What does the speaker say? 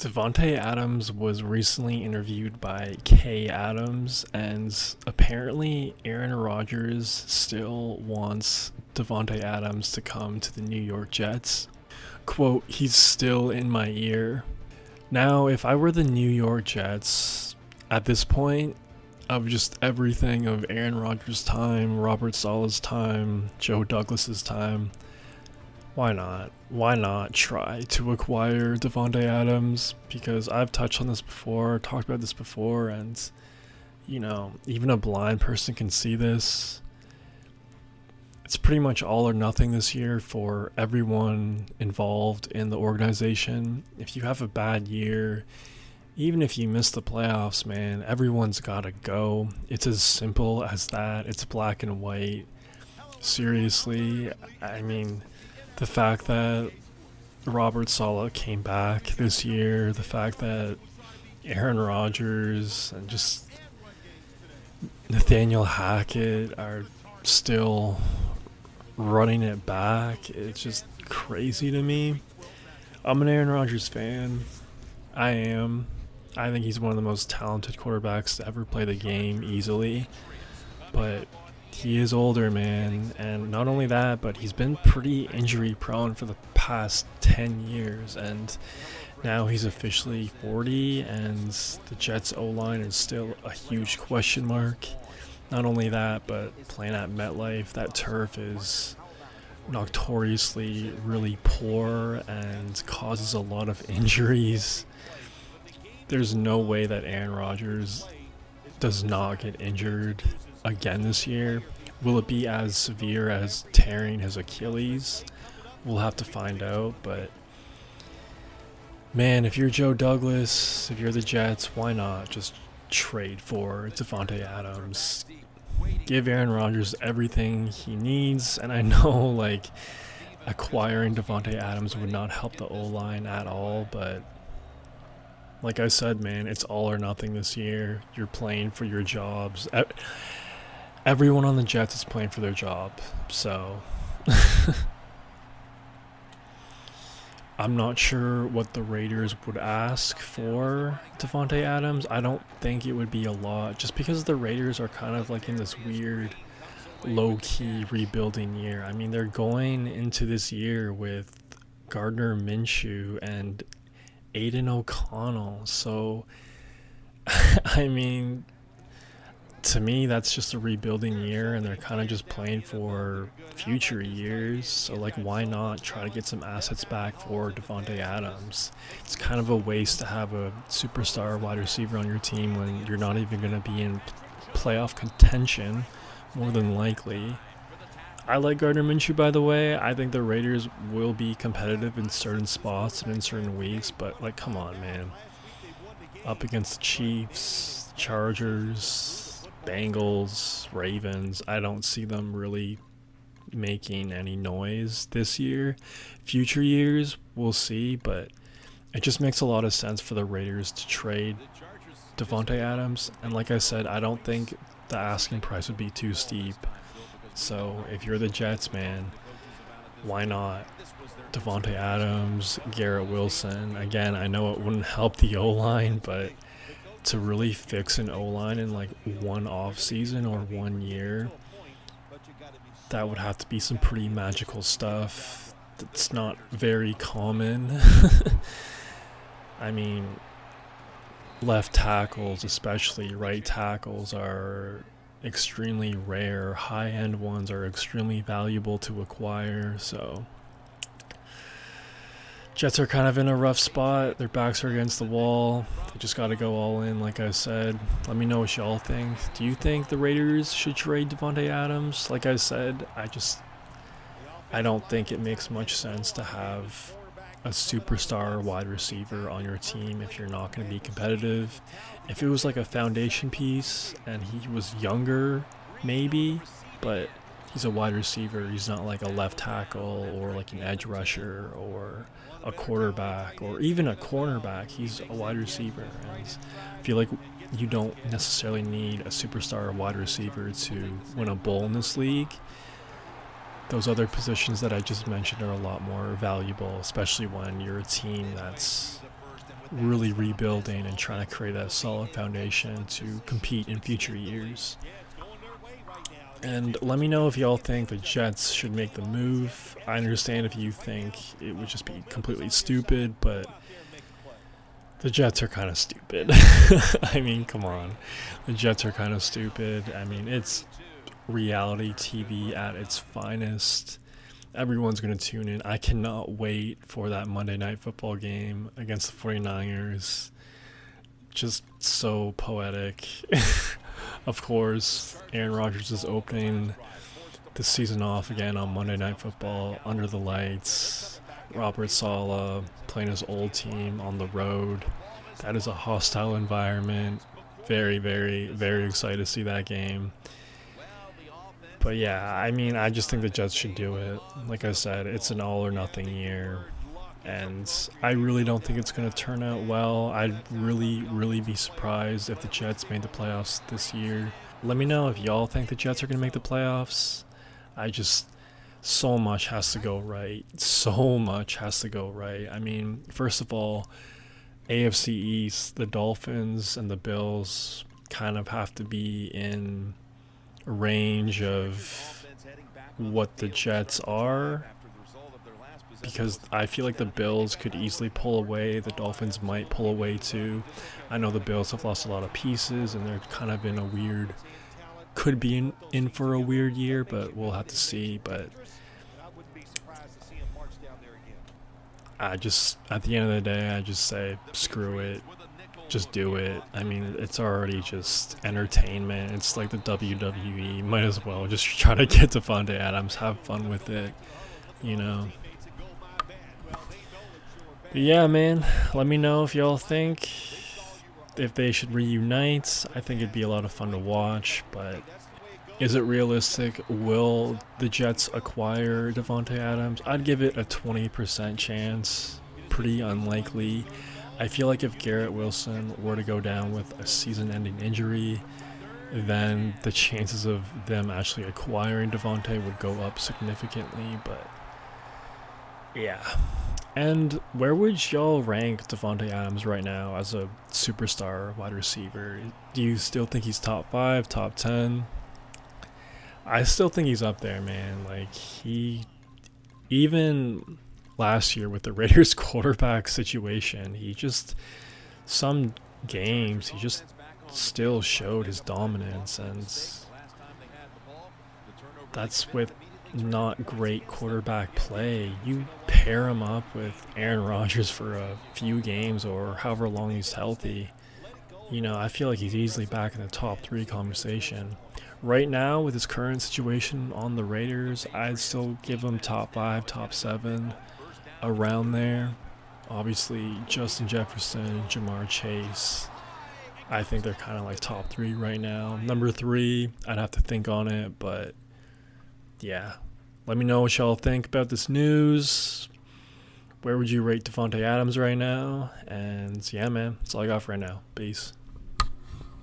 Davante Adams was recently interviewed by Kay Adams, and apparently Aaron Rodgers still wants Davante Adams to come to the New York Jets. Quote, he's still in my ear. Now, if I were the New York Jets, at this point of just everything of Aaron Rodgers' time, Robert Saleh's time, Joe Douglas's time, why not? Why not try to acquire Davante Adams? Because I've touched on this before, talked about this before, and even a blind person can see this. It's pretty much all or nothing this year for everyone involved in the organization. If you have a bad year, even if you miss the playoffs, man, everyone's gotta go. It's as simple as that. It's black and white. Seriously, I mean, the fact that Robert Saleh came back this year, the fact that Aaron Rodgers and just Nathaniel Hackett are still running it back, it's just crazy to me. I'm an Aaron Rodgers fan. I am. I think he's one of the most talented quarterbacks to ever play the game easily. But he is older, man, and not only that, but he's been pretty injury prone for the past 10 years, and now he's officially 40, and the Jets O-line is still a huge question mark. Not only that, but playing at MetLife, that turf is notoriously really poor and causes a lot of injuries. There's no way that Aaron Rodgers does not get injured again this year. Will it be as severe as tearing his Achilles? We'll have to find out, but man, if you're Joe Douglas, if you're the Jets, why not just trade for Davante Adams? Give Aaron Rodgers everything he needs, and I know like acquiring Davante Adams would not help the O-line at all, but like I said, man, it's all or nothing this year. You're playing for your jobs. Everyone on the Jets is playing for their job, so I'm not sure what the Raiders would ask for Davante Adams. I don't think it would be a lot, just because the Raiders are kind of like in this weird low-key rebuilding year. I mean, they're going into this year with Gardner Minshew and Aiden O'Connell, so I mean, to me, that's just a rebuilding year, and they're kind of just playing for future years. So, like, why not try to get some assets back for Davante Adams? It's kind of a waste to have a superstar wide receiver on your team when you're not even going to be in playoff contention, more than likely. I like Gardner Minshew, by the way. I think the Raiders will be competitive in certain spots and in certain weeks, but, like, come on, man. Up against the Chiefs, Chargers, Bengals, Ravens, I don't see them really making any noise this year. Future years, we'll see, but it just makes a lot of sense for the Raiders to trade Davante Adams. And like I said, I don't think the asking price would be too steep. So if you're the Jets, man, why not? Davante Adams, Garrett Wilson. Again, I know it wouldn't help the O-line, but to really fix an O-line in like one off season or 1 year, that would have to be some pretty magical stuff. That's not very common. I mean, left tackles, especially right tackles, are extremely rare. High-end ones are extremely valuable to acquire, so Jets are kind of in a rough spot. Their backs are against the wall. They just got to go all in, like I said. Let me know what y'all think. Do you think the Raiders should trade Davante Adams? Like I said, I don't think it makes much sense to have a superstar wide receiver on your team if you're not going to be competitive. If it was like a foundation piece and he was younger, maybe, but he's a wide receiver. He's not like a left tackle or like an edge rusher or a quarterback or even a cornerback. He's a wide receiver, and I feel like you don't necessarily need a superstar wide receiver to win a bowl in this league. Those other positions that I just mentioned are a lot more valuable, especially when you're a team that's really rebuilding and trying to create that solid foundation to compete in future years. And let me know if y'all think the Jets should make the move. I understand if you think it would just be completely stupid, but the Jets are kind of stupid. I mean, come on. The Jets are kind of stupid. I mean, it's reality TV at its finest. Everyone's going to tune in. I cannot wait for that Monday Night Football game against the 49ers. Just so poetic. Of course, Aaron Rodgers is opening the season off again on Monday Night Football under the lights. Robert Saleh playing his old team on the road. That is a hostile environment. Very, very, very excited to see that game. But yeah, I mean, I just think the Jets should do it. Like I said, it's an all or nothing year. And I really don't think it's going to turn out well. I'd really, really be surprised if the Jets made the playoffs this year. Let me know if y'all think the Jets are going to make the playoffs. So much has to go right. So much has to go right. I mean, first of all, AFC East, the Dolphins and the Bills kind of have to be in range of what the Jets are, because I feel like the Bills could easily pull away. The Dolphins might pull away too. I know the Bills have lost a lot of pieces and they're kind of in a weird, could be in for a weird year, but we'll have to see. But at the end of the day, I just say, screw it. Just do it. I mean, it's already just entertainment. It's like the WWE. Might as well just try to get Davante Adams, have fun with it, you know. But yeah, man, let me know if y'all think if they should reunite. I think it'd be a lot of fun to watch, but is it realistic? Will the Jets acquire Davante Adams? I'd give it a 20% chance. Pretty unlikely. I feel like if Garrett Wilson were to go down with a season-ending injury, then the chances of them actually acquiring Davante would go up significantly, but yeah. And where would y'all rank Davante Adams right now as a superstar wide receiver? Do you still think he's top 5, top 10? I still think he's up there, man. Like, even last year with the Raiders quarterback situation, some games, he just still showed his dominance, and that's with not great quarterback play. You pair him up with Aaron Rodgers for a few games or however long he's healthy, I feel like he's easily back in the top 3 conversation. Right now, with his current situation on the Raiders, I'd still give him top 5, top 7, around there. Obviously, Justin Jefferson, Jamar Chase, I think they're kind of like top 3 right now. Number 3, I'd have to think on it, but yeah. Let me know what y'all think about this news. Where would you rate Davante Adams right now? And yeah, man, that's all I got for right now. Peace.